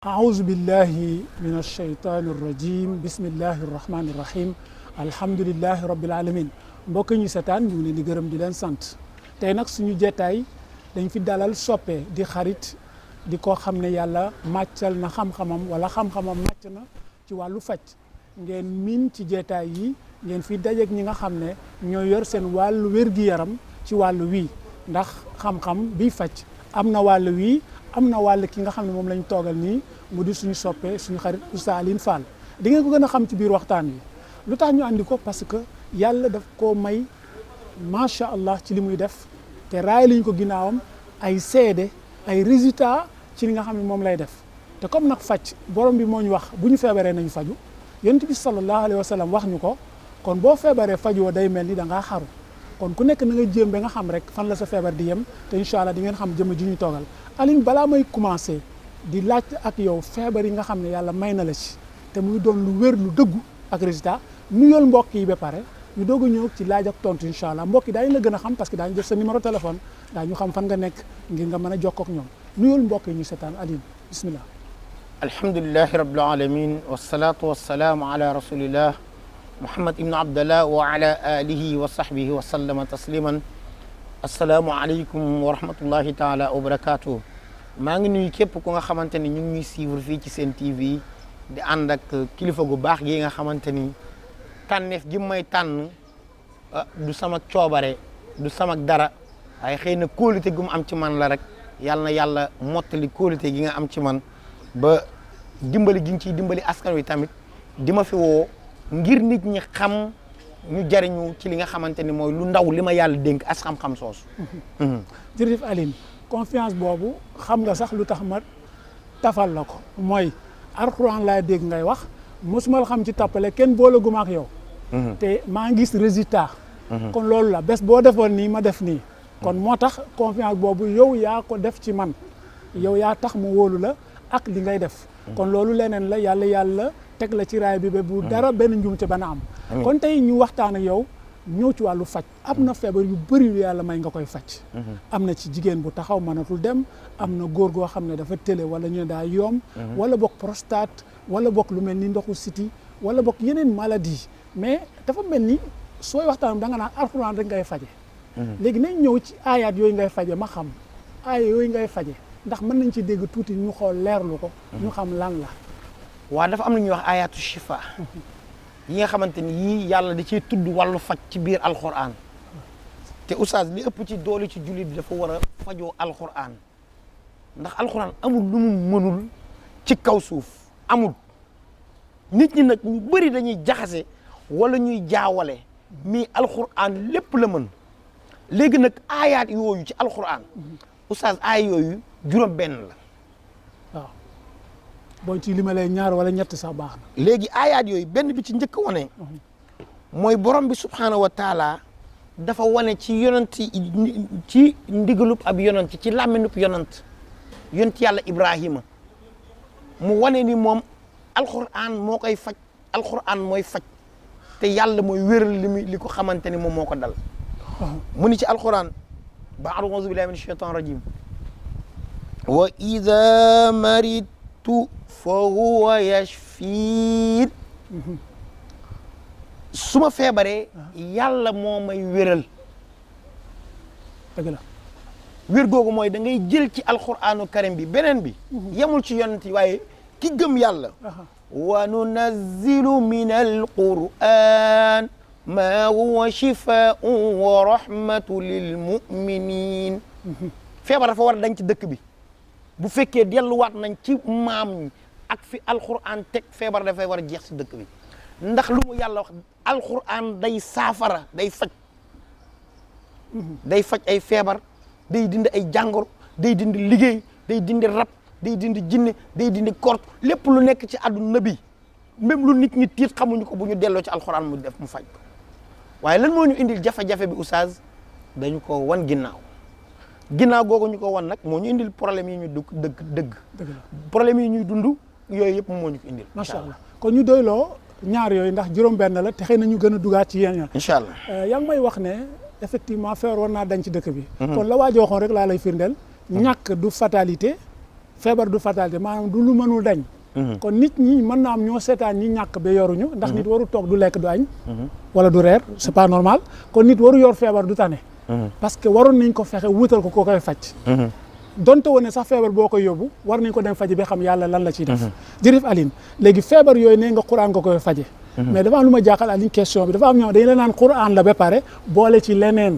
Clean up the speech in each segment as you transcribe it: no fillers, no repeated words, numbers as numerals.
أعوذ بالله من الشيطان الرجيم بسم الله الرحمن الرحيم الحمد لله رب العالمين mbokk ñu seetaan ñu ngi leen di gërëm di leen sant tey nag suñu jeetaay dañ fi dalal soppe di xarit di ko xam ne yàlla màccal na xam-xamam wala xam-xamam màcc na ci wàllu faj ngeen miin ci jeetaay yi ngeen fi dajeek ñi nga xam ne ñoo yor seen wàllu wér-gi-yaram ci wàllu wii ndax xam-xam bi faj am na wàllu wii am na wàll ki nga xam ne moom lañ toogal nii mu di suñu soppee suñu xarit Oustaz Alioune Fall di ngeen ko gën a xam ci biir waxtaan wi lu tax ñu andi ko parce que yàlla daf koo may macha allah ci li muy def te raay lañ ko ginnaawam ay seede ay résultats ci li nga xam ne moom lay def te comme nag faj borom bi moo ñu wax bu ñu feebaree nañu faju yonent bi sallallahu alayhi wa sallam wax ñu ko kon boo feebaree fajoo day mel ni da ngaa xaru kon ku nekk na nga jéem ba nga xam rek fan la sa feebar di yem te incha allah di ngeen xam jëmm ji ñu toogal Alioune balaa may commencé di laaj ak yow feebar yi nga xam ne yàlla may na la ci te muy doon lu wér lu dëggu ak résultat nuyool mbokk yi ba pare ñu doog a ñëw ci laaj ak tontu incha allah mbokk yi daañu la gën a xam parce que daañu def sa numéro téléphone daañu xam fan nga nekk ngir nga mën a jokkoo ak ñoom nuyool mbokk yi ñu seetaan Alioune bismillah. alhamdulilahi rabbil alamin wasalaatu wasalaamu ala rasulillah muhammad ibnu abdallah wa ala alihi wa sahbihi wa sallama tasliman assalaamu aleykum wa rahmatullahi taala wa barakatuh maa ngi nuyu képp ku nga xamante ni ñu ngi ñuy suivre fii ci seen TV di ànd ak kilifa gu baax gi nga xamante ni tànneef gi may tànn du sama coobare du sama dara waaye xëy na kóolute gu mu am ci man la rek yàlla na yàlla mottali kóolute gi nga am ci man ba dimbali gi nga ciy dimbali askan wi tamit di ma fi woo ngir nit ñi xam ñu jariñu ci li nga xamante ni mooy lu ndaw li ma yàlla dénk as xam-xam soosu. jërëjëf Alioune confiance boobu xam nga sax lu tax ma tafal la ko mooy alxuraan laa dégg ngay wax mosuma la xam ci tappale kenn booleguma ak yow. te maa ngi gis résultat. kon loolu la bés boo defoon nii ma def nii. kon moo tax confiance boobu yow yaa ko def ci man yow yaa tax mu wóolu la ak li ngay def. kon loolu leneen la yàlla teg la ci raay bi ba bu dara benn njuumte bana am. kon tey ñu waxtaan ak yow ñëw ci wàllu faj am na feebar yu bëri yu yàlla may nga koy faj. am na ci jigéen bu taxaw mënatul dem am na góor goo xam ne dafa tële wala ñu ne daa yoom wala bokk prostate wala bokk lu mel ni ndoxu siti wala bokk yeneen maladie mais dafa mel ni sooy waxtaan da nga naan alxuraan rek ngay faje léegi nañ ñëw ci aayaat yooyu ngay faje ma xam aaya yooyu ngay faje ndax mën nañ ci dégg tuuti ñu xool leerlu ko ñu xam lan la. waaw dafa am lu ñuy wax ayaatu shifa yi nga xamante ni yii yàlla da ciy tudd wàllu faj ci biir alxuraan te oustaz li ëpp ci doole ci jullit bi dafa war a fajoo alxuraan ndax alxuraan amul lu mu mënul ci kaw suuf amul nit ñi nag ñu bëri dañuy jaxase wala ñuy jaawale mais alxuraan lépp la mën léegi nag aayaat yooyu ci alxuraan oustaz aay yooyu juróom benn la waaw boo ci limalee ñaar wala ñett sax baax na. léegi aayaat yooyu benn bi ci njëkk wane mooy borom bi subhaanahu wa taala dafa wane ci yonent ci ndigalub ab yonent ci làmminub yonent yàlla Ibrahima mu wane ni moom alquran moo koy faj alquran mooy faj te yàlla mooy wéral li ko xamante ni moom moo ko dal. mu ni ci alquran ba a'uuzu billahi min shaytaan rajim wa iza maridtu fa huwa yashfiin su ma feebaree yàlla moo may wéral dëgg la wér googu mooy da ngay jël ci alquranu karim bi beneen bi yemul ci yonent yi waaye ki gëm yàlla wa nunazzilu min alquran ma huwa shifaa'un wa rahmatu lil muminin feebar dafa war a dañ ci dëkk bi bu fekkee delluwaat nañ ci maam ñi ak fi alquran teg feebar dafay war a jeex si dëkk bi ndax lu mu yàlla wax alquran day saafara day faj ay feebar day dindi ay jàngoro day dindi liggéey day dindi rab day dindi jinne day dindi kort lépp lu nekk ci àdduna bi même lu nit ñi tiit xamuñu ko bu ñu delloo ci alquran mu def mu faj ko waaye lan moo ñu indil jafe-jafe bi oustaz dañu ko wan ginnaaw googu ñu ko wan nag moo ñu indil problème yi ñu dëgg problème yi ñuy dund yooyu yëpp moo ñu ko indil. macha allah kon ñu doyloo ñaar yooyu ndax juróom-benn la te xëy na ñu gën a dugaat ci yéen. incha allah yaa ngi may wax ne effectivement feebar war naa dañ ci dëkk bi. kon la waa ji waxoon rek laa lay firndeel. ñàkk du fatalité feebar du fatalité maanaam du lu mënul dañ. kon nit ñi mën naa am ñoo seetaan ñi ñàkk ba yoruñu. ndax nit waru toog du lekk du añ. wala du reer c'est pas normal kon nit waru yor feebar du tane. parce que waroon nañ ko fexe wutal ko koo koy faj. donte woon ne sax feebar boo koy yóbbu war nañ ko dem faji ba xam yàlla lan la ciy def. jërëjëf Alioune léegi feebar yooyu nee nga Qur'an nga koy faje mais dafa am lu ma jaaxal Alioune question bi dafa am ñoo dañ la naan Qur'an la ba pare boole ci leneen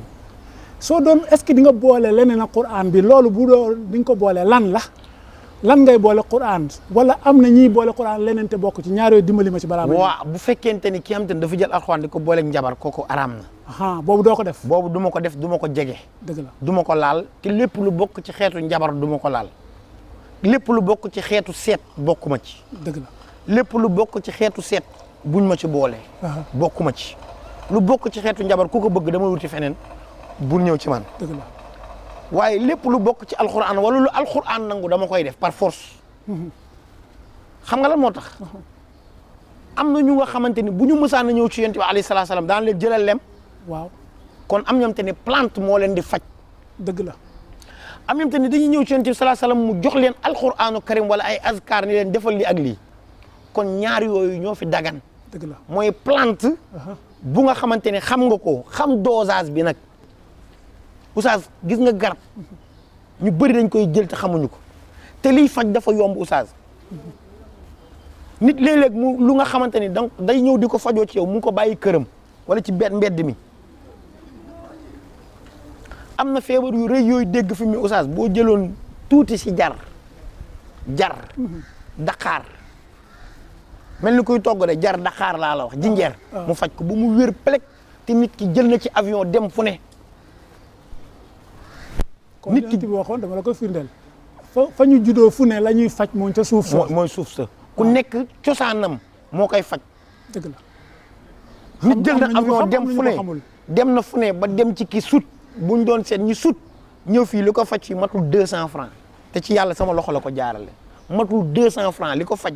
soo doon est-ce que di nga boole leneen ak Qur'an bi loolu bu doo di nga ko boole lan la lan ngay boole Qur'an wala am na ñiy boole Qur'an leneen te bokk ci ñaar yooyu dimbali ma ci balaa ma. waaw bu fekkente ni ki am te dafa jël alxuraan di ko booleeg njabar kooku araam na. boobu doo ko def. boobu du ma ko def du ma ko jege. dëgg la du ma ko laal te lépp lu bokk ci xeetu njabar du ma ko laal lépp lu bokk ci xeetu seet bokk ma ci. dëgg la lépp lu bokk ci xeetu seet buñ ma ci boole. bokk ma ci lu bokk ci xeetu njabar ku ko bëgg dama wuti feneen bul ñëw ci man. dëgg la waaye lépp lu bokk ci alxuraan wala lu alxuraan nangu dama koy def par force. xam nga lan moo tax. am na ñu nga xamante ni bu ñu mësaan a ñëw ci yonent bi alayhi salaatu salaam daan leen jëlal lem. waaw kon am ñoom te ne plante moo leen di faj. dëgg la am ñoom te ne dañuy ñëw ci yonent bi salaatu salaam mu jox leen alxuraanu karim wala ay azkar ni leen defal li ak lii kon ñaar yooyu ñoo fi dagan. dëgg la mooy plante. bu nga xamante ne xam nga ko xam dosage bi nag. Oustaz gis nga garab ñu bëri dañ koy jël te xamuñu ko te liy faj dafa yomb Oustaz nit léeg-léeg mu lu nga xamante ni donc day ñëw di ko fajoo ci yow mu ngi ko bàyyi këram wala ci mbedd mi am na feebar yu rëy yooyu dégg fi mu Oustaz boo jëloon tuuti si jar daqaar mel ni kuy togg de jar daqaar laa la wax jinjeer mu faj ko bu mu wér pelek te nit ki jël na ci avion dem fu ne nit ki bi waxoon dama la koy firndeel fa ñu juddoo fu ne la ñuy faj mooy ca suuf sa mooy suuf sa ku nekk cosaanam moo koy faj dëgg la nit jël na avion dem fu ne dem na fu ne ba dem ci ki sut buñ doon seet ñi sut ñëw fii li ko faj fii matul 200 francs te ci yàlla sama loxo la ko jaarale matul 200 francs li ko faj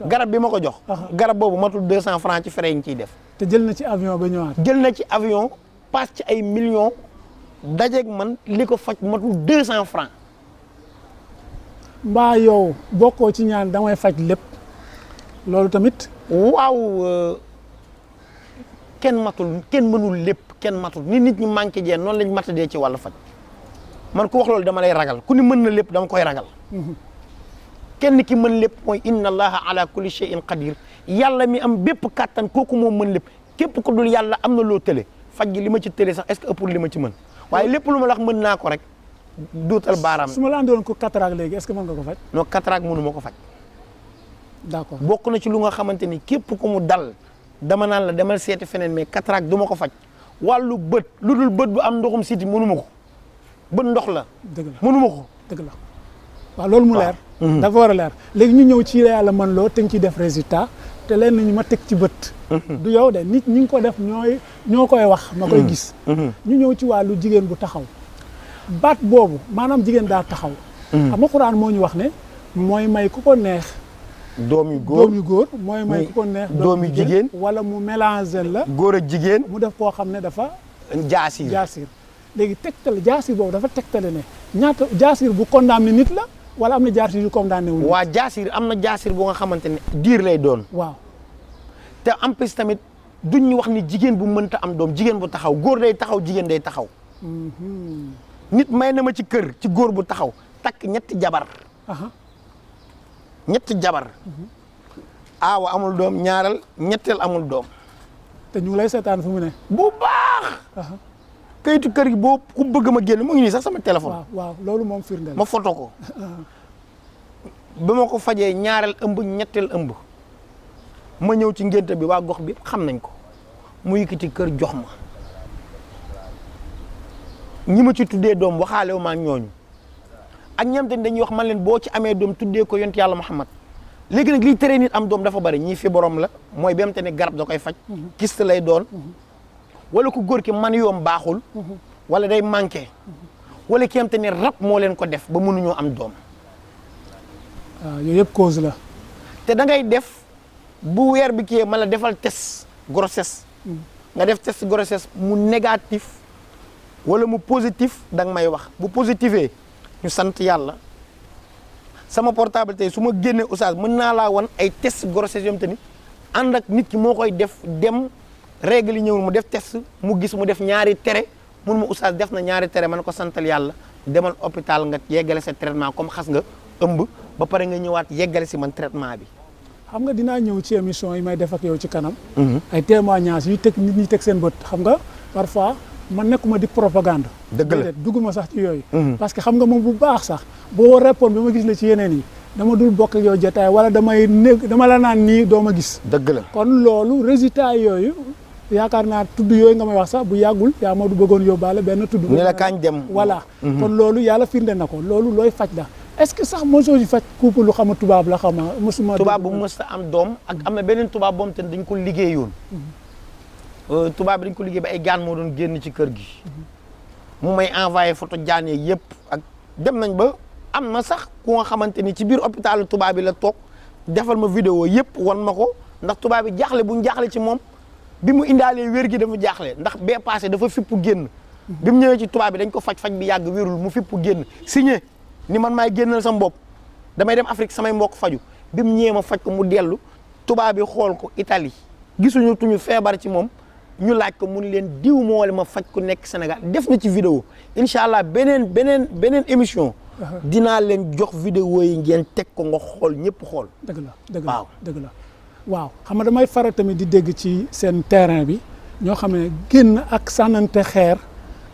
garab bi ma ko jox garab boobu matul 200 francs ci frais yi ñu ciy def te jël na ci avion ba ñëwaat jël na ci avion passe ci ay millions dajeeg man li ko faj matul 200 francs mbaa yow bokkoo ci ñaan damay faj lépp loolu tamit waaw kenn mënul lépp kenn matul ni nit ñi manqué jeen noonu lañ matadee ci wàllu faj man ku wax loolu dama lay ragal ku ni mën na lépp dama koy ragal kenn ki mën lépp mooy inna allaha ala kulli shay'in qadir yàlla mi am bépp kàttan kooku moom mën lépp képp ko dul yàlla am na loo tële faj gi li ma ci tële sax est-ce que ëppul li ma ci mën waaye lépp lu ma la wax mën naa ko rek duutal baaraam su ma la andoon ko cataracte léegi est-ce que mën nga ko faj non cataracte mënu ma ko faj d'accord bokk na ci lu nga xamante ni képp ku mu dal dama naan la demal seeti feneen mais cataracte du ma ko faj wàllu bët lu dul bët bu am ndoxum siti mënu ma ko bët ndox la dëgg la mënu ma ko dëgg la waaw loolu mu leer dafa war a leer léegi ñu ñëw ci yàlla mën loo te nga ciy def résultat te leen ñu ma teg ci bët du yow de nit ñi ngi ko def ñoo koy wax ma koy gis ñu ñëw ci wàllu jigéen bu taxaw baat boobu maanaam jigéen daa taxaw xam nga Quraan moo ñu wax ne mooy may ku ko neex doom yu góor mooy may ku ko neex doom yu jigéen wala mu mélanger la góor ak jigéen mu def koo xam ne dafa jaasir léegi tegtale jaasir boobu dafa tegtale ne ñaata jaasir bu condamné nit la wala am na jaasir yu condamné wul waa jaasir am na jaasir bu nga xamante ne diir lay doon waaw te en plus tamit duñ ñu wax ni jigéen bu mënta am doom jigéen bu taxaw góor day taxaw jigéen day taxaw nit may na ma ci kër ci góor bu taxaw takk ñetti jabar aawa amul doom ñaareel ñetteel amul doom te ñu ngi lay seetaan fu mu ne bu baax kayitu kër gi boo ku bëgg ma génn mu ngi nii sax sama téléphone waaw loolu moom firndeel ma photo ko ba ma ko fajee ñaareel ëmb ñetteel ëmb ma ñëw ci ngénte bi waa gox bi xam nañ ko mu yëkkati kër jox ma ñi ma ci tuddee doom waxaale wu ma ak ñooñu ak ñam te dañuy wax man leen boo ci amee doom tuddee ko yonent yàlla Muhammad léegi nag liy teree nit am doom dafa bari ñii fi borom la mooy ba mu te ne garab da koy faj kyste lay doon wala ku góor ki man yoom baaxul wala day manqué wala ki am te ne rab moo leen ko def ba mënuñoo am doom waaw yooyu yëpp cause la te da ngay def bu weer bi kii ma la defal test grossesse nga def test grossesse mu négatif wala mu positif da nga may wax bu positifee ñu sant yàlla sama portable tey su ma génnee Oustaz mën naa laa wan ay test grossesse yom te ni ànd ak nit ki moo koy def dem règle yi ñëwul mu def test mu gis mu def ñaari tere mun ma Oustaz def na ñaari tere man ko santal yàlla demal hôpital nga yeggale sa traitement comme xas nga ëmb ba pare nga ñëwaat yeggale si man traitement bi. xam nga dinaa ñëw ci émission yi may def ak yow ci kanam. ay témoignages yu teg nit ñi teg seen bët xam nga parfois man nekkuma di propagande. dëgg la dugguma sax ci yooyu. parce que xam nga moom bu baax sax boo répondre bi ma gis la ci yeneen yi dama dul bokk ak yow jotaay wala dama la naan nii doo ma gis. dëgg la kon loolu résultat yooyu yaakaar naa tudd yooyu nga may wax sax bu yàggul yaa ma du bëggoon yóbbaale benn tudd. ni la kañ dem. voilà kon loolu yàlla firnde na ko loolu looy faj la. est-ce que sax mosoo ci faj couple lu xam tubaab la xam nga mosuma. tubaab bu mës a am doom ak am na beneen tubaab boom te dañ ko liggéeyoon. tubaab bi dañ ko liggéey ba ay gaan moo doon génn ci kër gi. mu may envoyé photo jaan yeeg yëpp ak dem nañ ba am na sax ku nga xamante ni ci biir hôpital tubaab bi la toog defal ma vidéo yëpp wan ma ko ndax tubaab bi jaaxle bu ñu jaaxle ci moom bi mu indaalee wér gi dafa jaaxle ndax bee passé dafa fippu génn. bi mu ñëwee ci tubaab bi dañ ko faj bi yàgg wérul mu fippu génn signé. ni man maay génnal sama bopp damay dem Afrique samay mbokk faju bi mu ñëwee ma faj ko mu dellu tubaab bi xool ko Italie gisuñu tuñu feebar ci moom ñu laaj ko mun leen diw moo la ma faj ku nekk Sénégal def na ci vidéo incha allah beneen émission. dinaa leen jox vidéo yi ngeen teg ko nga xool ñëpp xool. dëgg la dëgg la waaw xam nga damay faral tamit di dégg ci seen terrain bi ñoo xam ne génn ak sànnante xeer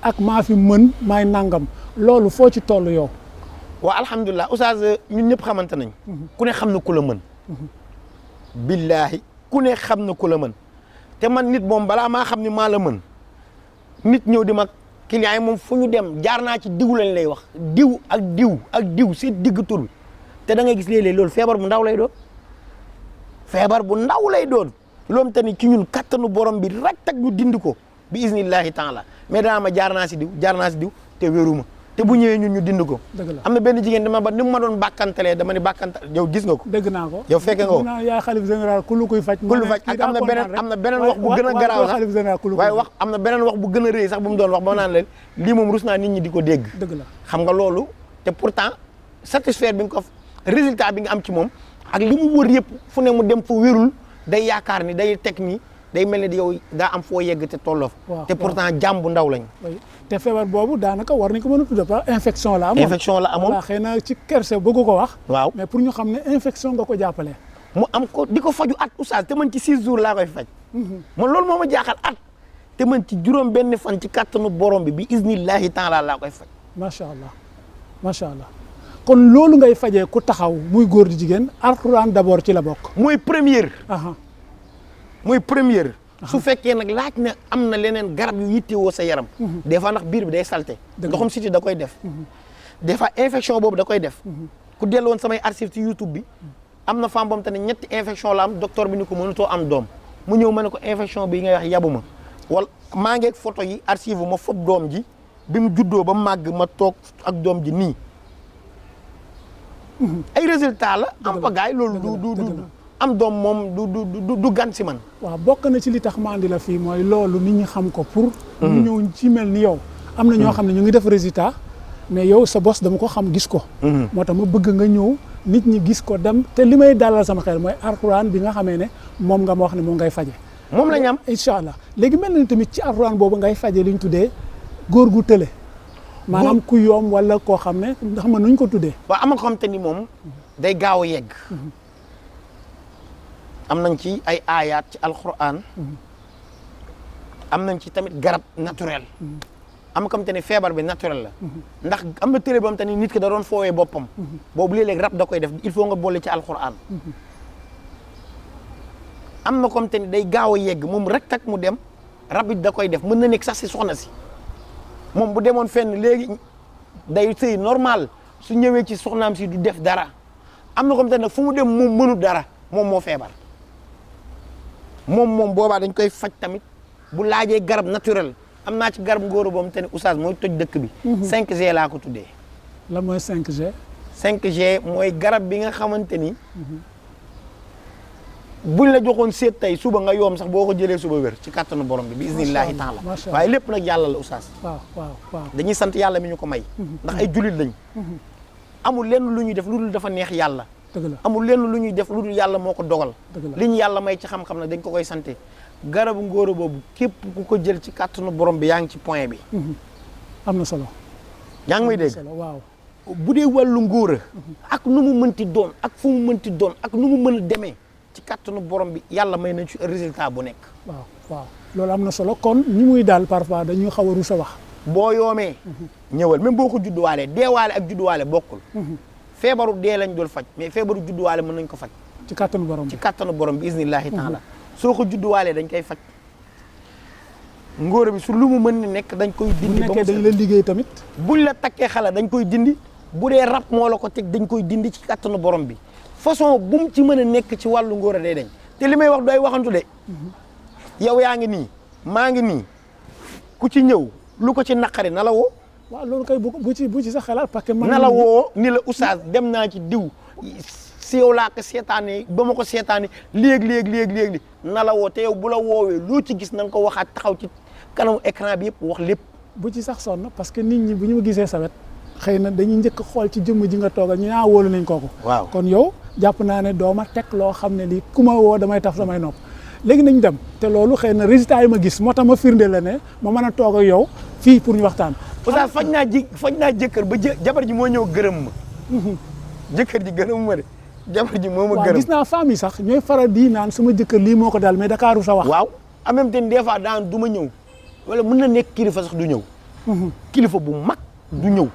ak maa fi mën maay nangam loolu foo ci toll yow. waaw alhamdulilah Oustaz ñun ñëpp xamante nañ ku ne xam na ku la mën billaahi ku ne xam na ku la mën te man nit moom balaa maa xam ni maa la mën nit ñëw di mag client yi moom fu ñu dem jaar naa ci diw lañ lay wax diw ak diw si digg tur bi te da ngay gis léeg-léeg loolu feebar bu ndaw lay doon feebar bu ndaw lay doon loolu te ni ci ñun kattanu borom bi rek tak ñu dindi ko bi iznillahi taala mais danaa ma jaar naa si diw te wéruma te bu ñëwee ñun ñu dind ko. am na benn jigéen dama ba ni mu ma doon bàkkantalee dama ni bàkkantal yow gis nga ko. dégg naa ko yow fekke nga ko. yaa xalif général ku lu koy faj. ku lu faj ak am na beneen wax bu gën a garaaw sax waaye wax am na beneen wax bu gën a rëy sax bu mu doon wax ba naan leen lii moom rus naa nit ñi di ko dégg. dëgg la xam nga loolu te pourtant satisfaire bi nga ko résultat bi nga am ci moom ak li mu wër yëpp fu ne mu dem fa wérul day yaakaar ni day teg ni day mel ni yow daa am foo yegg te tolloo fa. te pourtant jàmm bu ndaw lañ. te feebar boobu daanaka war nañ ko mën a tudde pas infection la amoon. infection la amoon waaw xëy na ci kerse bëgg ko wax. waaw mais pour ñu xam ne infection nga ko jàppale. mu am ko di ko faju at Oustaz te man ci 6 jours laa koy faj. man loolu moo ma jaaxal at. te man ci juróom benn fan ci kattanu borom bi iznillahi taala laa koy faj. macha allah kon loolu ngay fajee ku taxaw muy góor di jigéen alxuraan d'abord ci la bokk. mooy première. su fekkee nag laaj na am na leneen garab yu yittewoo sa yaram. des fois ndax biir bi day salté. ndoxum siti da koy def. des fois infection boobu da koy def. ku dellu woon samay archive ci YouTube bi. am na femme boobu te ne ñetti infection la am docteur bi ni ko mënutoo am doom mu ñëw ma ne ko infection bi ngay wax yabu ma wala maa ngeeg photo yi archive ma fob doom ji bi mu juddoo ba màgg ma toog ak doom ji nii. ay résultat la. am pagaay loolu du am doom moom du gan si man. waaw bokk na ci li tax ma andi la fii mooy loolu nit ñi xam ko pour. ñu ñëw ci mel ni yow. am na ñoo xam ne ñu ngi def résultat mais yow sa bos dama ko xam gis ko. moo tax ma bëgg nga ñëw nit ñi gis ko dem te li may dalal sama xel mooy alxuraan bi nga xamee ne moom nga ma wax ne moom ngay faje moom la ñu am incha allah léegi mel na ni tamit ci alxuraan boobu ngay faje li ñu tuddee góor gu tële. maanaam ku yoom wala koo xam ne ndax ma nuñ ko tuddee. waaw am na ko xam te ni moom day gaaw a yegg. am nañ ci ay aayaat ci alquran am nañ ci tamit garab naturel am comme te ne feebar bi naturel la ndax am na télé boo xam te ni nit ki da doon foowee boppam boobu léeg-léeg rab da koy def il faut nga boole ci alquran am na comme te ni day gaaw a yegg moom rek tak mu dem rab it da koy def mën na nekk sax si soxna si moom bu demoon fenn léegi day sëy normal su ñëwee ci soxnaam si du def dara am na comme te ne fu mu dem moom mënul dara moom moo feebar moom boobaa dañ koy faj tamit bu laajee garab naturel am naa ci garab ngóoro boobu te ne Oustaz mooy toj dëkk bi 5G laa ko tuddee la mooy 5G 5G mooy garab bi nga xamante ni buñ la joxoon seet tey suba nga yoom sax boo ko jëlee suba wér ci kàttanu borom bi iznillahi taala waaye lépp nag yàlla la Oustaz waaw dañuy sant yàlla mi ñu ko may ndax ay julit lañ amul lenn lu ñuy def lu dul dafa neex yàlla. dëgg la amul lenn lu ñuy def lu dul yàlla moo ko dogal. dëgg la li ñu yàlla may ci xam-xam nag dañ ko koy sante garabu ngóora boobu képp ku ko jël ci kàttanu borom bi yaa ngi ci point bi. am na solo. yaa ngi may dégg waaw. bu dee wàllu ngóora. ak nu mu mënti doon ak fu mu mënti doon ak nu mu mën a demee ci kàttanu borom bi yàlla may nañ ci résultat bu nekk. waaw waaw loolu am na solo kon ñi muy daal parfois dañuy xaw a rus a wax. boo yoomee. ñëwal même boo ko judduwaalee deewaale ak judduwaale bokkul. feebaru dee lañ doon faj mais feebaru judduwaale mën nañ ko faj. ci kàttanu borom bi ci kàttanu borom bi iznillahi taala soo ko judduwaalee dañ koy faj. ngóora bi su lu mu mën ni nekk dañ koy dindi. bu nekkee dañ la liggéey tamit. buñ la takkee xala dañ koy dindi bu dee rab moo la ko teg dañ koy dindi ci kàttanu borom bi façon bu mu ci mën a nekk ci wàllu ngóora day dañ te li may wax doy waxantu de. yow yaa ngi nii maa ngi nii ku ci ñëw lu ko ci naqari na la woo. waaw loolu kay bu ci sax xalaat parce que. na la woo ni la oustaz dem naa ci diw si yow laa ko seetaanee ba ma ko seetaanee léegi na la woo te yow bu la woowee loo ci gis na nga ko waxaat taxaw ci kanamu écran bi yëpp wax lépp. bu ci sax sonn parce que nit ñi bu ñu ma gisee sawet xëy na dañuy njëkk xool ci jëmm ji nga toogal ñu wóolu nañ kooku. waaw kon yow jàpp naa ne doo ma teg loo xam ne lii ku ma woo damay taf samay nopp léegi nañ dem te loolu xëy na résultat yi ma gis moo tax ma firnde la ne ma mën a toog ak yow fii pour ñu waxtaan. Oustaz faj naa jëkkër ba jabar ji moo ñëw gërëm ma. jëkkër ji gërëm ma de jabar ji moo ma gërëm. waaw gis naa femme yi sax ñooy faral di naan sama jëkkër lii moo ko daal mais Dakar sa wax. waaw en même temps des fois daan du ma ñëw wala mën na nekk kilifa sax du ñëw. kilifa bu mag du ñëw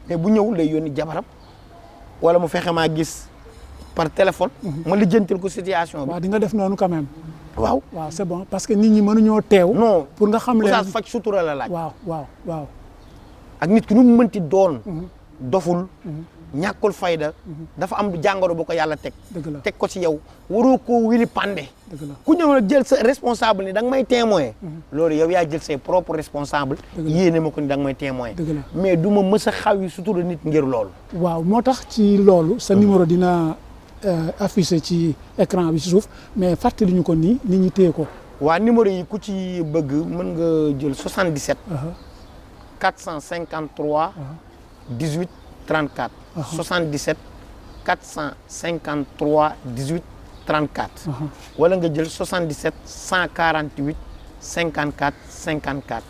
mais bu ñëw lay yónni jabaram wala mu fexe maa gis par téléphone. ma lijjantil ko situation bi. waaw di nga def noonu quand même. waaw c'est bon parce que nit ñi mënuñoo teew. non pour nga xam leen Oustaz faj sutura la laaj. waaw. ak nit ki nu mu mënti doon. doful. ñàkkul fayda. dafa am jàngoro bu ko yàlla teg. dëgg la teg ko ci yow waroo koo wili pande. dëgg la ku ñëw nag jël sa responsable ni da nga may témoin. loolu yow yaa jël say propre responsable. yéene ma ko ni da nga may témoin. dëgg la mais du ma mës a xaw yi sutura nit ngir loolu. waaw moo tax ci loolu sa numéro dina affiché ci écran bi ci suuf mais fàttali ñu ko nii nit ñi téye ko. waa numéro yi ku ci bëgg mën nga jël 77. 453. 18 34. 77 453 18 34. wala nga jël 77 148 54 54.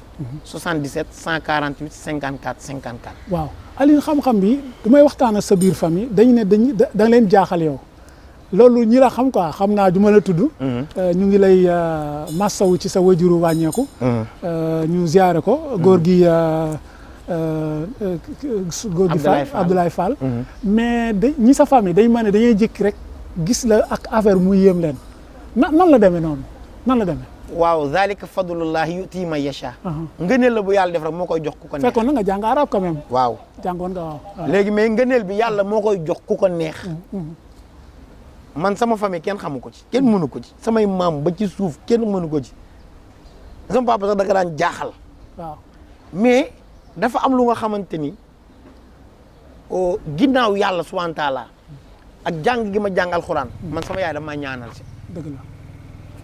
77 148 54 54. waaw Alioune xam-xam bi du may waxtaan ak sa biir famille dañu ne da leen jaaxal yow loolu ñi la xam quoi xam naa du ma la tudd. ñu ngi lay massawu ci sa wajuru wàññeeku. ñu ziare ko góor gi. Abdoulaye Fall. mais ñi sa famille dañ ma ne dañuy jékki rek gis la ak affaire muy yéem leen nan la demee noonu nan la demee. waaw zalika fadlullahi yuti man yasha. ngëneel la bu yàlla def rek moo koy jox ku ko neex. fekkoon na nga jàng arab quand même. waaw jàngoon nga waaw. léegi mais ngëneel bi yàlla moo koy jox ku ko neex. man sama famille kenn xamu ko ci kenn mënu ko ci samay maam ba ci suuf kenn mënu ko ci sama papa sax da nga daan jaaxal. waaw mais dafa am lu nga xamante ni ginnaaw yàlla subhaanahu wa taala ak jàng gi ma jàng alxuraan. man sama yaay dafa ma ñaanal si. dëgg la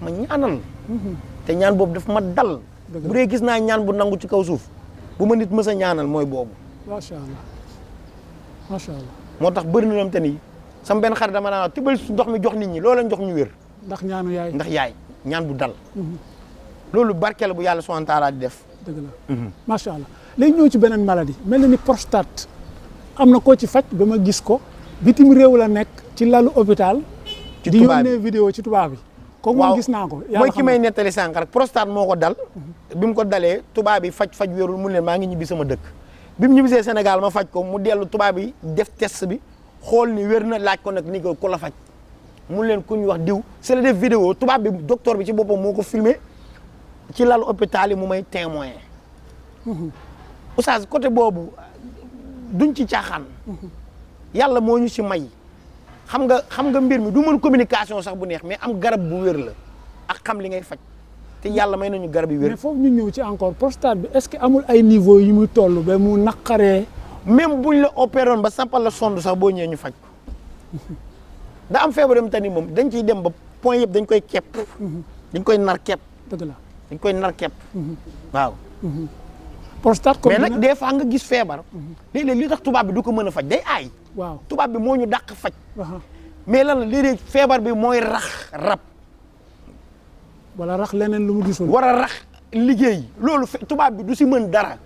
ma ñaanal. te ñaan boobu daf ma dal. bu dee gis naa ñaan bu nangu ci kaw suuf bu ma nit mës a ñaanal mooy boobu. macha allah macha allah. moo tax bëri na ñoom te ni sama benn xarit dama naan tibal ndox mi jox nit ñi loola jox ñu wér. ndax ñaanu yaay. ndax yaay ñaan bu dal. loolu barke la bu yàlla subhaanahu wa taala di def. dëgg la macha allah léegi ñëw ci beneen maladie mel na ni prostate am na koo ci faj ba ma gis ko bitim réew la nekk ci lalu hôpital. ci di tubaab yónnee vidéo ci tubaab bi. comme moom gis naa ko. mooy ki may nettali sànq rek prostate moo ko dal. bi mu ko dalee tubaab bi faj wérul mu leen maa ngi ñibbi sama dëkk. bi mu ñibbisee Sénégal ma faj ko mu dellu tubaab bi def test bi xool ni wér na laaj ko nag ni ko ku la faj. mu leen ku ñu wax diw c'est la def vidéo tubaab bi docteur bi ci boppam moo ko filmé ci lalu hôpital yi mu may témoin. Oustaz côté boobu duñ ci caaxaan. yàlla moo ñu ci may. xam nga mbir mi du mën communication sax bu neex mais am garab bu wér la ak xam li ngay faj te yàlla may nañu garab yu wér. mais foofu ñu ñëw ci encore prostate bi est-ce que amul ay niveau yu muy toll ba mu naqaree. même buñ la opéré woon ba sampal la sonde sax boo ñëwee ñu faj ko da am feebar am tani moom dañ ciy dem ba point yëpp dañ koy kepp. dañ koy nar kepp. dëgg la dañ koy nar kepp. waaw. prostate comme mais nag des fois nga gis feebar. léeg-léeg li tax tubaab bi du ko mën a faj day aay. waaw tubaab bi moo ñu dàq faj. mais lan la léeg-léeg feebar bi mooy rax rab. wala rax leneen lu mu gisul. war a rax liggéey loolu tubaab bi du si mën dara.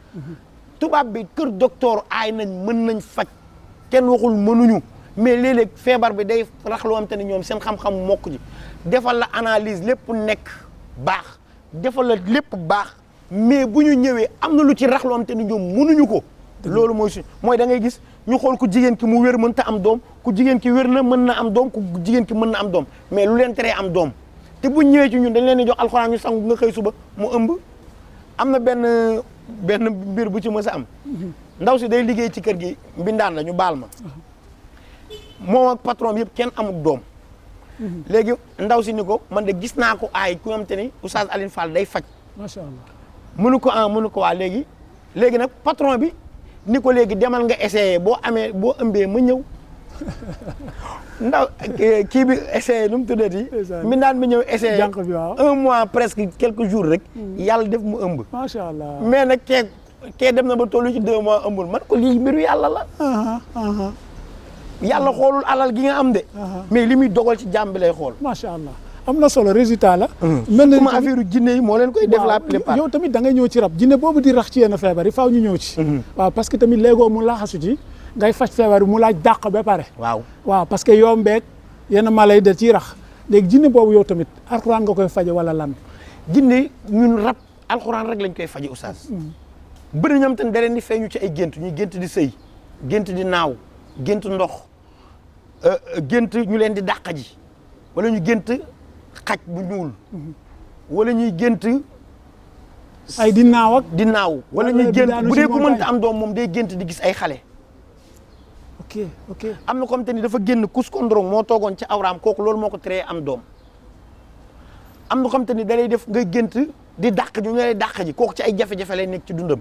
tubaab bi kër docteur aay nañ mën nañ faj kenn waxul mënuñu mais léeg-léeg feebar bi day rax loo xam te ne ñoom seen xam-xam mokk ji defal la analyse lépp nekk baax defal la lépp baax mais bu ñu ñëwee am na lu ci rax loo xam te ne ñoom mënuñu ko. loolu mooy da ngay gis ñu xool ku jigéen ki mu wér mën ta am doom ku jigéen ki wér na mën na am doom ku jigéen ki mën na am doom mais lu leen teree am doom te bu ñëwee ci ñun dañ leen di jox alxuraan ñu sangu nga xëy suba mu ëmb. am na benn mbir bu ci mës a am ndaw si day liggéey ci kër gi mbindaan la ñu baal ma moom ak patron bi yëpp kenn amul doom léegi ndaw si ni ko man de gis naa ko aay ku am te ni Oustaz Alioune Fall day faj macha allah mënu ko waa léegi nag patron bi ni ko léegi demal nga essayé boo ëmbee ma ñëw ndaw kii bi essayé nu mu tuddati mbindaan bi ñëw essayé jànq bi waaw 1 mois presque quelques jours rek yàlla def mu ëmb macha allah mais nag kee dem na ba tollu ci 2 mois ëmbul man ko lii mbiru yàlla la yàlla xoolul alal gi nga am de mais li muy dogal ci jàmm bi lay xool macha allah am na solo résultat la mel na comme affaire jinne yi moo leen koy def la plupart yow tamit da ngay ñëw ci rab jinne boobu di rax ci yenn feebar yi faaw ñu ñëw ci waaw parce que tamit léegoo mu laaxasu ci ngay faj feebar bi mu laaj dàq ba pare waaw parce que yow mbeeg yenn mala yi da ciy rax léegi jinne boobu yow tamit alxuraan nga koy faje wala lan jinne ñun rab alxuraan rek lañ koy faje Oustaz bëri ñoom tamit da leen di feeñu ci ay gént ñuy gént di sëy gént di naaw gént ndox gént ñu leen di dàq ji wala ñu gént xaj bu ñuul wala ñuy gént ay di naaw wala ñuy gént bu dee ku mënta am doom moom day gént di gis ay xale ok am na comme te ni dafa génn kuskondorong moo toogoon ci awraam kooku loolu moo ko teree am doom am na comme te ni da lay def ngay gént di dàq ji ñu lay dàq ji kooku ci ay jafe-jafe lay nekk ci dundam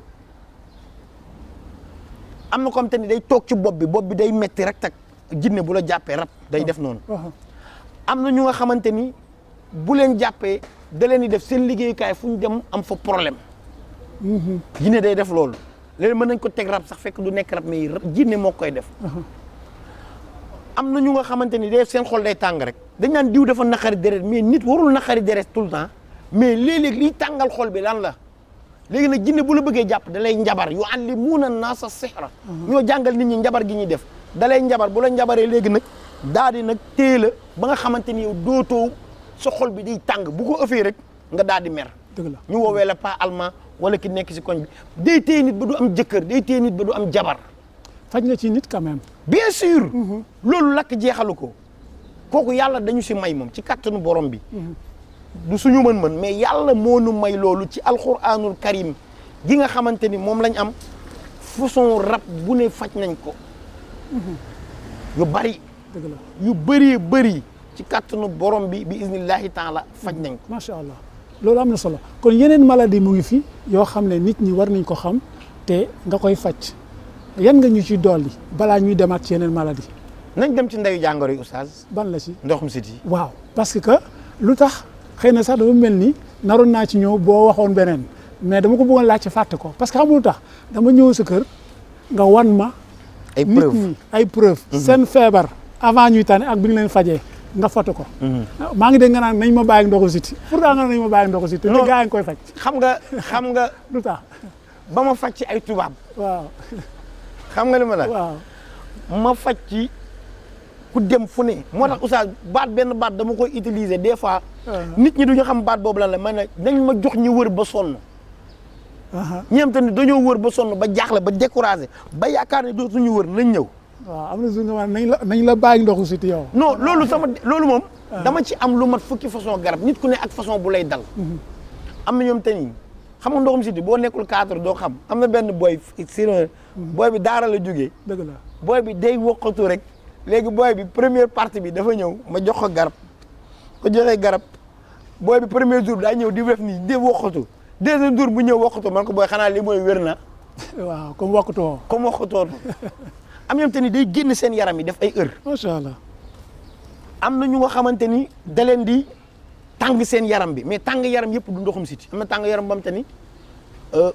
am na comme te ni day toog ci bopp bi day metti rek tak jinne bu la jàppee rab day def noonu am na ñu nga xamante ni bu leen jàppee da leen di def seen liggéeyukaay fu ñu dem am fa problème jinne day def loolu léegi mën nañ ko teg rab sax fekk du nekk rab mais jinne moo koy def am na ñu nga xamante ni day seen xol day tàng rek dañ naan diw dafa naqari deret mais nit warul naqari deret tout le temps mais léeg-léeg liy tàngal xol bi lan la léegi nag jinne bu la bëggee jàpp da lay njabar yu allimuuna naasa sihra ñoo jàngal nit ñi njabar gi ñuy def da lay njabar bu la njabaree léegi nag daal di nag téye la ba nga xamante ni yow dootoo sa xol bi day tàng bu ko ëffee rek nga daal di mer dëgg la ñu woowee la pas allemand wala ki nekk si koñ bi day téye nit ba du am jëkkër day téye nit ba du am jabar faj nga ci nit quand même bien sûr loolu lakk jeexalu ko kooku yàlla dañu si may moom ci kattanu borom bi du suñu mën-mën mais yàlla moo nu may loolu ci alquranul karim gi nga xamante ni moom lañ am façon rab bu ne faj nañ ko yu bari dëgg la yu bëri ci kattanu borom bi iznillahi taala faj nañ ko macha allah loolu am na solo kon yeneen maladie mu ngi fi yoo xam ne nit ñi war nañ ko xam te nga koy faj yan nga ñu ci dolli balaa ñuy demaat ci yeneen maladie nañ dem ci ndeyu jàngoro yi Oustaz ban la ci ndoxum siti waaw parce que lu tax xëy na sax dafa mel ni naroon naa ci ñëw boo waxoon beneen mais dama ko bëggoon laaj ci fàtte ko parce que xam lu tax dama ñëw sa kër nga wan ma ay nit ñi ay preuve seen feebar avant ñuy tane ak bi ñu leen fajee nga foto ko maa ngi dégg nga naan nañ ma bàyyi ndoxu siti pourtant nga nañ ma bàyyi ndoxu siti te gaa yi ngi koy faj xam nga lu tax ba ma faj ci ay tubaab waaw xam nga li ma la waaw ma faj ci ku dem fu ne moo tax Oustaz benn baat dama koy utiliser des fois nit ñi duñu xam baat boobu lan la man ne nañ ma jox ñi wër ba sonn ñi am tamit dañoo wër ba sonn ba jaaxle ba découragé ba yaakaar ne dootuñu wër nañ ñëw waaw am na suñu nga nañ la bàyyi ndoxu siti yow non loolu moom dama ci am lu mat fukki façon garab nit ku ne ak façon bu lay dal am na ñoom te ni xam nga ndoxum siti boo nekkul cadre doo xam am na benn boy booy bi daara la jógee dëgg la booy bi day wokkatu rek léegi booy bi première partie bi dafa ñëw ma jox ko garab ko joxee garab booy bi premier jour daa ñëw di def nii di wokkatu deuxième jour bu ñëw wokkatu man ko booy xanaa li mooy wér na waaw comme wokkatoo am ñoom te ni day génn seen yaram yi def ay heure macha allah am na ñu nga xamante ni da leen di tàng seen yaram bi mais tàng yaram yëpp du ndoxum siti am na tàng yaram bam te ni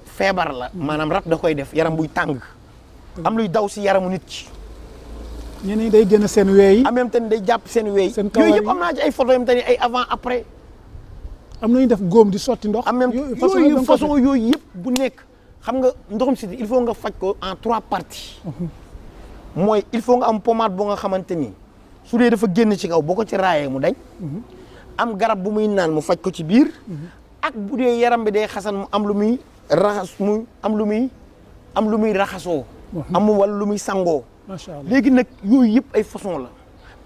feebar la maanaam rab da koy def yaram buy tàng am luy daw si yaramu nit ki ñeneen ñi day génn seen weey en même temps day jàpp seen weey seen kawar yi yooyu yëpp am naa ci ay photo yam te ni ay avant après am na ñu def góom di sotti ndox en même yooyu façon yooyu yëpp bu nekk xam nga ndoxum siti il faut nga faj ko en 3 parties mooy il faut nga am pommade bu nga xamante ni su dee dafa génn ci kaw boo ko ci raayee mu dañ am garab bu muy naan mu faj ko ci biir ak bu dee yaram bi day xasan mu am lu muy raxas mu am lu muy raxasoo am wala lu muy sangoo macha allah léegi nag yooyu yëpp ay façon la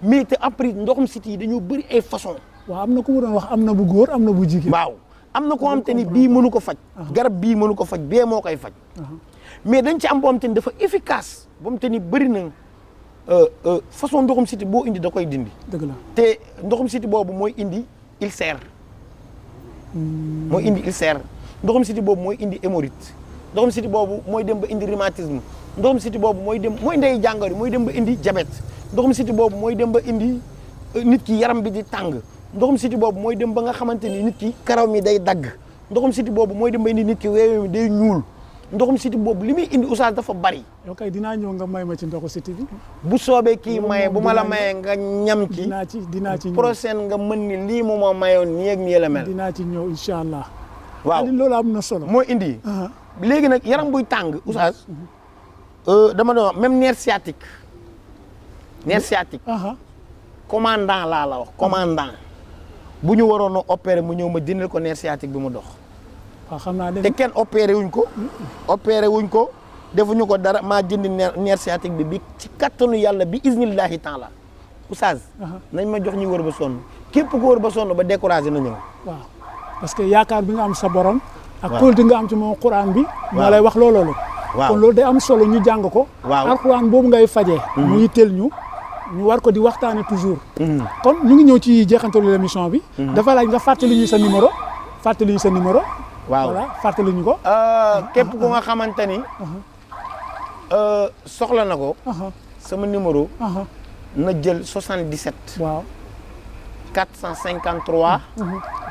mais te après ndoxum siti yi dañoo bëri ay façon waaw am na ku mu doon wax am na bu góor am na bu jigéen waaw am na koo xam te ni bii mënu ko faj garab bii mënu ko faj bee moo koy faj mais dañ ci am boo xam te ni dafa efficace boo xam te ni bëri na façon ndoxum siti boo indi da koy dindi dëgg la te ndoxum siti boobu mooy indi ulcère mooy indi ulcère ndoxum siti boobu mooy indi hémorroïde ndoxum siti boobu mooy dem ba indi rhumatisme ndoxum siti boobu mooy ndey jàngoro yi mooy dem ba indi diabète ndoxum siti boobu mooy dem ba indi nit ki yaram bi di tàng ndoxum siti boobu mooy dem ba nga xamante ni nit ki karaw mi day dagg ndoxum siti boobu mooy dem ba indi nit ki weewe mi day ñuul ndoxum siti boobu li muy indi Oustaz dafa bari. yow kay dinaa ñëw nga may ma ci ndoxu siti bi. bu soobee kii maye bu ma la mayee nga ñam ci. dinaa ci ñëw prochaine nga mën ni lii mu ma mayoon nii ak nii la mel. dinaa ci ñëw incha allah. waaw loolu am na solo. moo indi. léegi nag yaram buy tàng Oustaz. dama doon même nerf sciatique. nerf sciatique. commandant laa la wax commandant. bu ñu waroon a opérer mu ñëw ma dindal ko nerf sciatique bi mu dox. waaw xam naa te kenn opéré wuñ ko. opéré wuñ ko defuñu ko dara maa dindi nerf sciatique bi ci kattanu yàlla bi iznillahi taala Oustaz. nañ ma jox ñu wër ba sonn képp ko wër ba sonn ba découragé na ñëw. waaw parce que yaakaar bi nga am sa borom. ak kóolute nga am ci moom Quran bi. moo lay wax loolu. waaw kon loolu day am solo ñu jàng ko. waaw Alquran boobu ngay fajee. mu yitteel ñu war ko di waxtaane toujours. kon ñu ngi ñëw ci jeexantalu l'émission bi. dafa laaj nga fàttali ñu sa numéro. waaw voilà fàttali ñu ko. képp ku nga xamante ni. soxla na ko. sama numéro. na jël 77. waaw 453.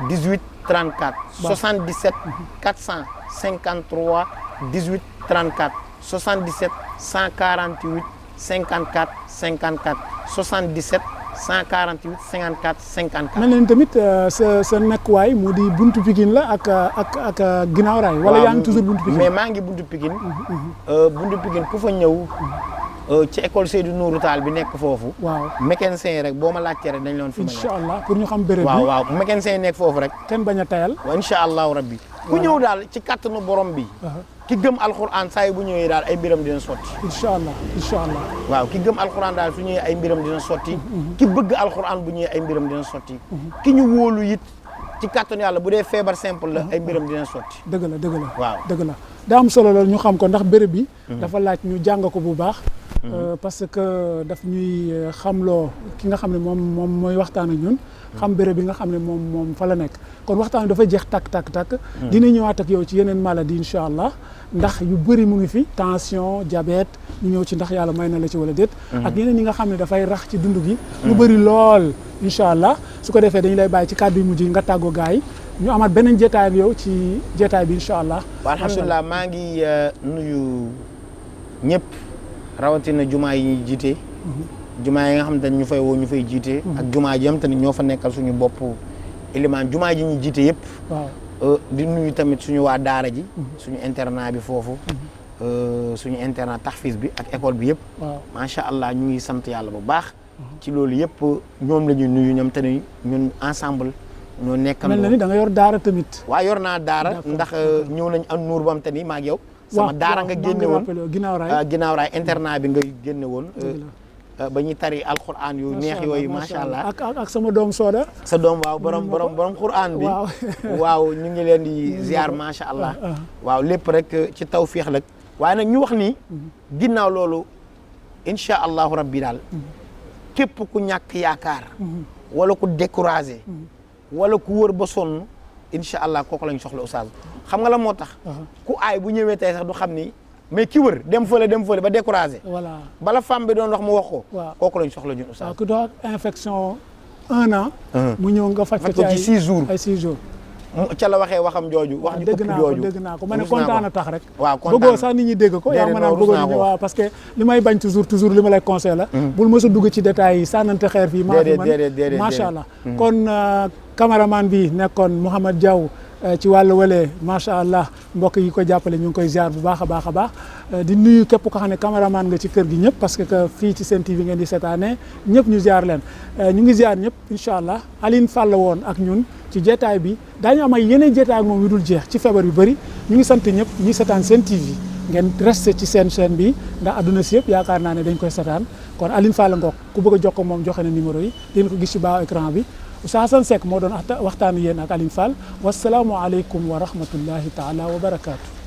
18 34. 77 453 18 34 77 148 54 54 77 148 54 54. mel na tamit sa nekkuwaay mu di buntu Pikine la ak ginnaaw raay. wala yaa ngi toujours buntu Pikine mais maa ngi buntu Pikine. buntu Pikine ku fa ñëw. ci école Seydou Nourou Tall bi nekk foofu. waaw mécanicien rek boo ma laajtee rek dañ leen fi. incha allah pour ñu xam béréb bi waaw mécanicien nekk foofu rek. kenn bañ a tayal. waaw incha allahu rabbi. ku ñëw daal ci kattanu borom bi. ki gëm alxuraan saa yi bu ñëwee daal ay mbiram dina sotti. incha allah. waaw ki gëm alxuraan daal su ñëwee ay mbiram dina sotti. ki bëgg alxuraan bu ñëwee ay mbiram dina sotti. ki ñu wóolu it ci kattanu yàlla bu dee feebar simple la ay mbiram dina sotti. dëgg la waaw dëgg la daa am solo loolu ñu xam ko ndax béréb bi. dafa laaj ñu jàng ko bu baax. parce que daf ñuy xamloo ki nga xam ne moom mooy waxtaan ak ñun. xam béréb bi nga xam ne moom fa la nekk. kon waxtaan dafa jeex takk. dina ñëwaat ak yow ci yeneen maladie incha allah ndax yu bëri mu ngi fi tension diabète ñu ñëw ci ndax yàlla may na la ci wala déet. ak yeneen yi nga xam ne dafay rax ci dund gi. lu bëri lool incha allah su ko defee dañu lay bàyyi ci kàddu yu mujj yi nga tàggoo gars yi ñu amaat beneen jotaay ak yow ci jotaay bi incha allah. alhamdulilah maa ngi nuyu ñëpp. rawatina jumaa yi ñuy jiite. jumaa yi nga xam te ne ñu fay woo ñu fay jiite. ak jumaa ji am te ni ñoo fa nekkal suñu bopp élément jumaa ji ñu jiite yëpp. waaw di nuyu tamit suñu waa daara ji. suñu internat bi foofu. suñu internat taxfiis bi ak école bi yëpp. waaw macha allah ñu ngi sant yàlla bu baax. ci loolu yëpp ñoom la ñuy nuyu ñoom te ni ñun ensemble. ñoo nekkal mel na ni da nga yor daara tamit. waa yor naa daara ndax ñëw nañ an nuur ba am te ni maag yow. sama daara nga génne woon ginnaaw raay internat bi nga génne woon ba ñuy tari alquran yu neex yooyu macha allah ak sama doom Soda sa doom waaw borom quran bi waaw ñu ngi leen di ziar macha allah waaw lépp rek ci tawfiix la waaye nag ñu wax ni ginnaaw loolu incha allahu rabbi daal képp ku ñàkk yaakaar wala ku découragé wala ku wër ba sonn incha allah kooku lañ soxla Oustaz xam nga la moo tax. ku aay bu ñëwee tey sax du xam ni mais ki wër dem fële ba découragé. voilà bala femme bi doon wax mu wax ko. waaw kooku lañ soxla ñun Oustaz. waaw ku doon infection 1 an. mu ñëw nga faj ko ci 6 jours ay 6 jours. ca la waxee waxam jooju wax ju ëpp jooju dégg naa ko ma ne kontaan a tax rek waaw kontaan bëggoo sax nit ñi dégg ko yaa ma naan bëggoo nit ñi waaw parce que li may bañ toujours li ma lay conseil la bul mës a dugg ci détails yi sànnante xeer fii maa fi man macha allah kon caméraman bi nekkoon Mouhamed Diaw ci wàllu wale macha allah mbokk yi ko jàppale ñu ngi koy ziar bu baax a baax a baax di nuyu képp ko xam ne caméraman nga ci kër gi ñëpp parce que fii ci Sen TV ngeen di seetaane ñëpp ñu ziar leen ñu ngi ziar ñëpp incha allah Alioune Fall la woon ak ñun ci jeetaay bi daañu am ay yeneen jeetaay ak moom yu dul jeex ci feebar yu bëri ñu ngi sant ñëpp ñuy seetaan Sen TV ngeen resté ci seen chaîne bi ndax adduna si yëpp yaakaar naa ne dañ koy seetaan kon Alioune Fall ngoog ku bëgg a jokkoo moom joxe na numéro yi di ngeen ko gis ci baaw écran bi Oustaz Assane Seck moo doon waxtaan yéen ak Alioune Fall wasalaamualeykum wa rahmatullahi taala wa barakaatu.